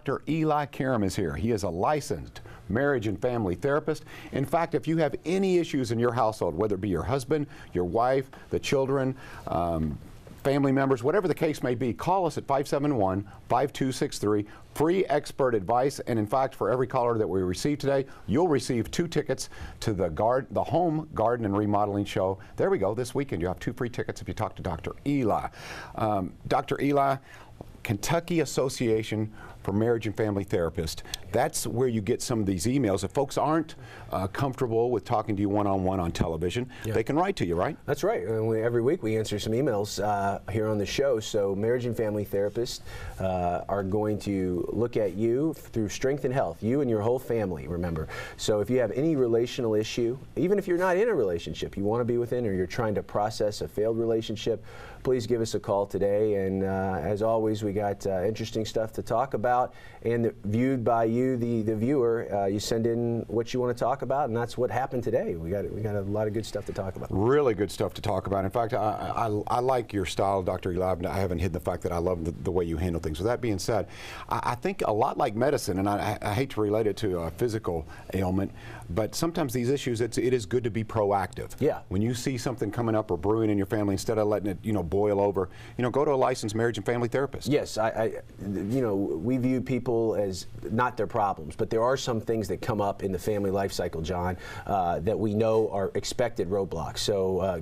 Dr. Eli Karam is here. He is a licensed marriage and family therapist. In fact, if you have any issues in your household, whether it be your husband, your wife, the children, family members, whatever the case may be, call us at 571-5263. Free expert advice. And in fact, for every caller that we receive today, you'll receive 2 tickets to the Home Garden and Remodeling Show. There we go. This weekend, you have 2 free tickets if you talk to Dr. Eli. Dr. Eli, Kentucky Association for Marriage and Family Therapists. That's where you get some of these emails. If folks aren't comfortable with talking to you one-on-one on television, they can write to you, right? That's right. Every week we answer some emails here on the show. So marriage and family therapists are going to look at you through strength and health, you and your whole family, remember. So if you have any relational issue, even if you're not in a relationship, you want to be within, or you're trying to process a failed relationship, please give us a call today. And as always, we got interesting stuff to talk about, and viewed by you, the viewer. You send in what you want to talk about, and that's what happened today. We got a lot of good stuff to talk about. Really good stuff to talk about. In fact, I like your style, Dr. Eli. I haven't hidden the fact that I love the way you handle things. With that being said, I think a lot like medicine, and I hate to relate it to a physical ailment, but sometimes these issues, it is good to be proactive. Yeah. When you see something coming up or brewing in your family, instead of letting it boil over, go to a licensed marriage and family therapist. Yes, we view people as not their problems, but there are some things that come up in the family life cycle, John, that we know are expected roadblocks. So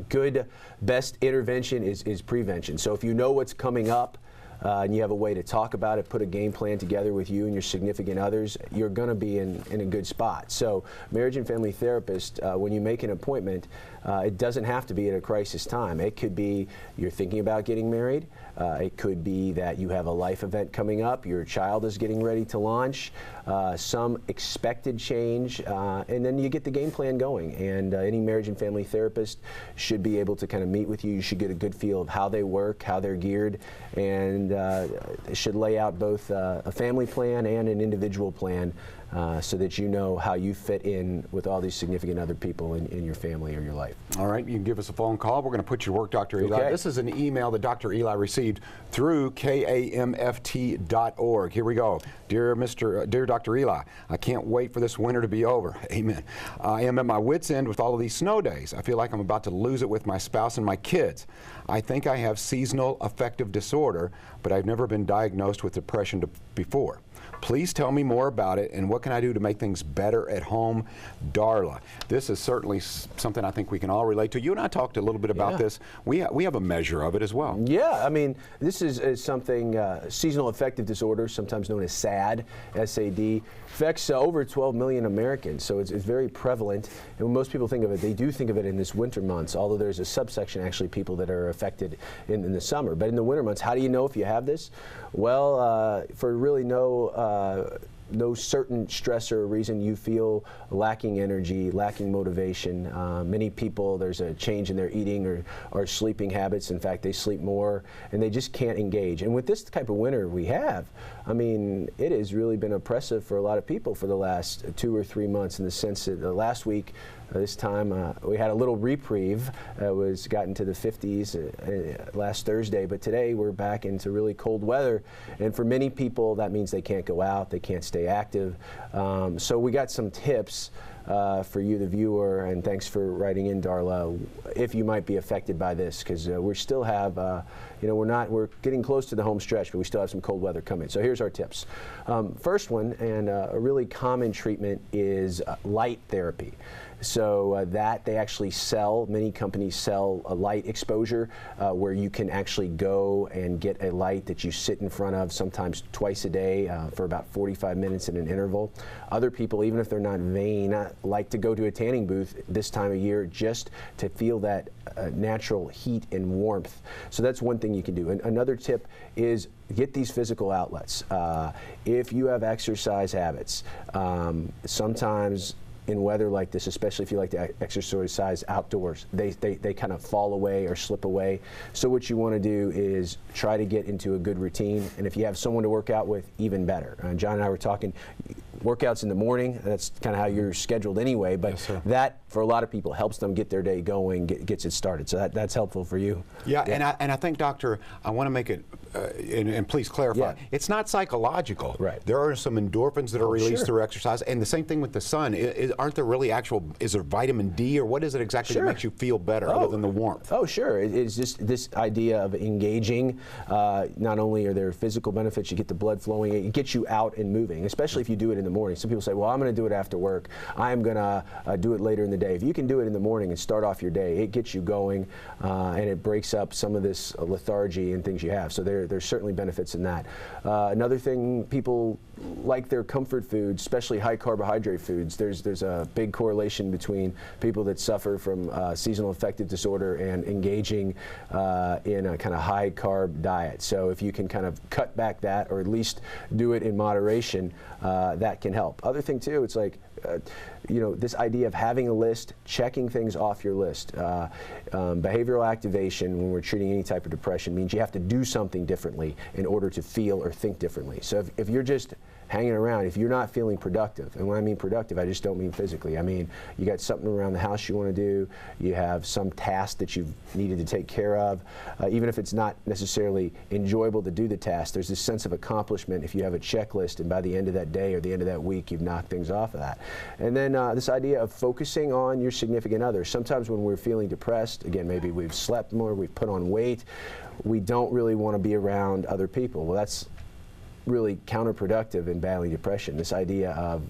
best intervention is prevention. So if you know what's coming up, and you have a way to talk about it, put a game plan together with you and your significant others, you're going to be in a good spot. So marriage and family therapist, when you make an appointment, it doesn't have to be at a crisis time. It could be you're thinking about getting married. It could be that you have a life event coming up, your child is getting ready to launch, some expected change, and then you get the game plan going. And any marriage and family therapist should be able to kind of meet with you. You should get a good feel of how they work, how they're geared, and should lay out both a family plan and an individual plan so that you know how you fit in with all these significant other people in your family or your life. All right, you can give us a phone call. We're going to put you to work, Dr. Eli. Okay. This is an email that Dr. Eli received through kamft.org. Here we go. Dear Dr. Eli, I can't wait for this winter to be over. Amen. I am at my wit's end with all of these snow days. I feel like I'm about to lose it with my spouse and my kids. I think I have seasonal affective disorder, but I've never been diagnosed with depression before. Please tell me more about it, and what can I do to make things better at home? Darla. This is certainly something I think we can all relate to. You and I talked a little bit about this. We have a measure of it as well. Yeah, I mean, this is something, seasonal affective disorder, sometimes known as SAD, S-A-D, affects over 12 million Americans, so it's very prevalent. And when most people think of it, they do think of it in this winter months, although there's a subsection, actually, people that are affected in the summer. But in the winter months, how do you know if you have this? Well, for really no certain stress or reason, you feel lacking energy, lacking motivation. Many people, there's a change in their eating or sleeping habits. In fact, they sleep more and they just can't engage. And with this type of winter we have, I mean, it has really been oppressive for a lot of people for the last 2 or 3 months, in the sense that last week, this time we had a little reprieve. It was gotten to the 50s last Thursday, but today we're back into really cold weather. And for many people, that means they can't go out, they can't stay active. So we got some tips for you, the viewer, and thanks for writing in, Darla, if you might be affected by this, because we still have, we're getting close to the home stretch, but we still have some cold weather coming. So here's our tips. First one, and a really common treatment, is light therapy. So that they actually sell, many companies sell a light exposure where you can actually go and get a light that you sit in front of sometimes twice a day for about 45 minutes in an interval. Other people, even if they're not vain, like to go to a tanning booth this time of year just to feel that natural heat and warmth. So that's one thing you can do. And another tip is get these physical outlets. If you have exercise habits, sometimes in weather like this, especially if you like to exercise outdoors, they kind of fall away or slip away. So what you want to do is try to get into a good routine, and if you have someone to work out with, even better. John and I were talking, workouts in the morning. That's kind of how you're scheduled anyway. But Yes, sir. that, for a lot of people, helps them get their day going, gets it started. So that's helpful for you. Yeah, and I think, Doctor, I want to make it, and please clarify, Yeah. it's not psychological. Right. There are some endorphins that are released sure. through exercise, and the same thing with the sun. Aren't there really is there vitamin D, or what is it exactly Sure. that makes you feel better other than the warmth? Oh, sure. It's just this idea of engaging. Not only are there physical benefits, you get the blood flowing, it gets you out and moving, especially if you do it in the morning. Some people say, well, I'm going to do it after work. I'm going to do it later in the day. If you can do it in the morning and start off your day, it gets you going, and it breaks up some of this lethargy and things you have. So there's certainly benefits in that. Another thing, people like their comfort foods, especially high carbohydrate foods. There's a big correlation between people that suffer from seasonal affective disorder and engaging in a kind of high carb diet. So if you can kind of cut back that, or at least do it in moderation, that can help. Other thing too, it's like, this idea of having a list, checking things off your list. Behavioral activation, when we're treating any type of depression, means you have to do something differently in order to feel or think differently. So if you're just hanging around, if you're not feeling productive, and when I mean productive, I just don't mean physically. I mean, you got something around the house you want to do, you have some task that you've needed to take care of, even if it's not necessarily enjoyable to do the task, there's this sense of accomplishment if you have a checklist, and by the end of that day or the end of that week, you've knocked things off of that. And then this idea of focusing on your significant other. Sometimes when we're feeling depressed, again, maybe we've slept more, we've put on weight, we don't really want to be around other people. Well, that's really counterproductive in battling depression. This idea of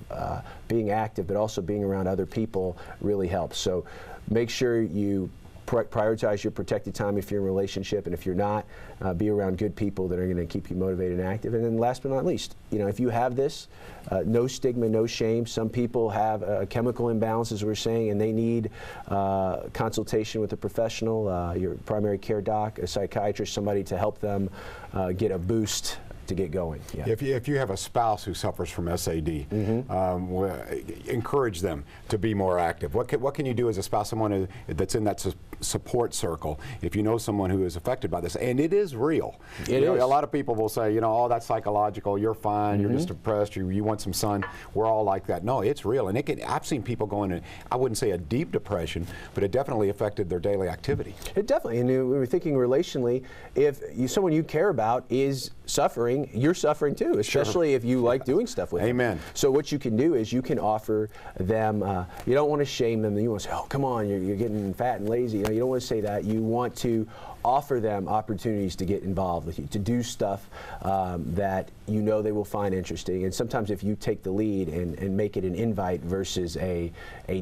being active but also being around other people really helps. So make sure you prioritize your protected time if you're in a relationship, and if you're not, be around good people that are going to keep you motivated and active. And then last but not least, if you have this, no stigma, no shame. Some people have a chemical imbalance, as we're saying, and they need consultation with a professional, your primary care doc, a psychiatrist, somebody to help them get a boost to get going. Yeah. If you have a spouse who suffers from SAD, encourage them to be more active. What can you do as a spouse, someone that's in that support circle, if you know someone who is affected by this? And it is real. It is. A lot of people will say, oh, that's psychological, you're fine, you're just depressed, you want some sun. We're all like that. No, it's real. And I've seen people go into, I wouldn't say a deep depression, but it definitely affected their daily activity. It definitely, and we were thinking relationally, if someone you care about is suffering, you're suffering too, especially if you like doing stuff with them. Amen. So what you can do is you can offer them, you don't want to shame them, you want to say, oh, come on, you're getting fat and lazy. You don't want to say that. You want to offer them opportunities to get involved with you, to do stuff that you know they will find interesting. And sometimes if you take the lead and make it an invite versus a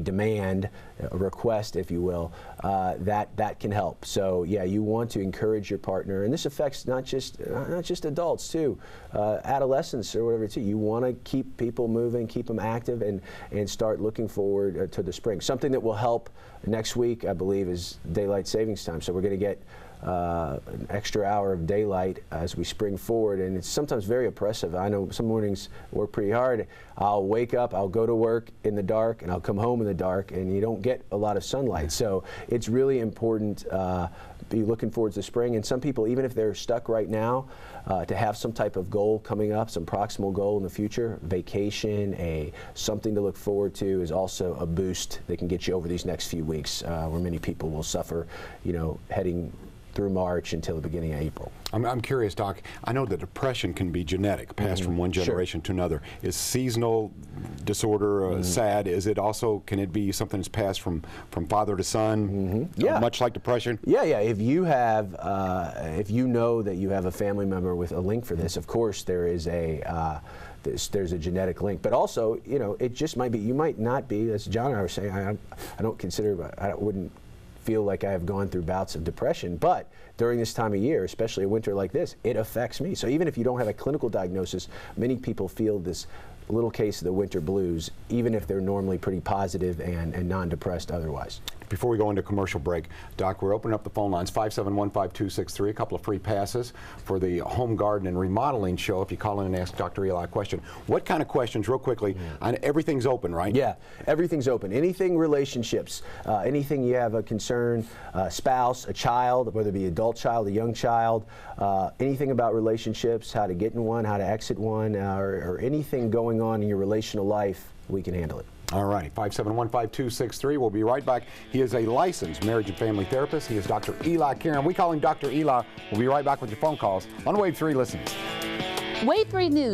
demand, a request, if you will, that can help. So yeah, you want to encourage your partner, and this affects not just adults too, adolescents or whatever too. You want to keep people moving, keep them active, and start looking forward to the spring. Something that will help next week, I believe, is daylight savings time. So we're going to get an extra hour of daylight as we spring forward, and it's sometimes very oppressive. I know some mornings work pretty hard. I'll wake up, I'll go to work in the dark, and I'll come home in the dark, and you don't get a lot of sunlight. So it's really important be looking forward to spring. And some people, even if they're stuck right now, to have some type of goal coming up, some proximal goal in the future, vacation, something to look forward to, is also a boost that can get you over these next few weeks where many people will suffer, heading through March until the beginning of April. I'm curious, Doc. I know that depression can be genetic, passed from one generation to another. Is seasonal disorder SAD? Is it also, can it be something that's passed from father to son? Yeah. Much like depression? Yeah. If you have, if you know that you have a family member with a link for this, of course there is there's a genetic link, but also, it just might be, you might not be, as John and I were saying, I don't consider, I wouldn't feel like I have gone through bouts of depression, but during this time of year, especially a winter like this, it affects me. So even if you don't have a clinical diagnosis, many people feel this little case of the winter blues, even if they're normally pretty positive and non-depressed otherwise. Before we go into commercial break, Doc, we're opening up the phone lines, 571-5263, a couple of free passes for the Home Garden and Remodeling Show if you call in and ask Dr. Eli a question. What kind of questions, real quickly? Everything's open, right? Yeah, everything's open. Anything relationships, anything you have a concern, spouse, a child, whether it be adult child, a young child, anything about relationships, how to get in one, how to exit one, or anything going going on in your relational life, we can handle it. All right, 571-5263. We'll be right back. He is a licensed marriage and family therapist. He is Dr. Eli Karam. We call him Dr. Eli. We'll be right back with your phone calls on Wave 3 Listeners. Wave 3 News.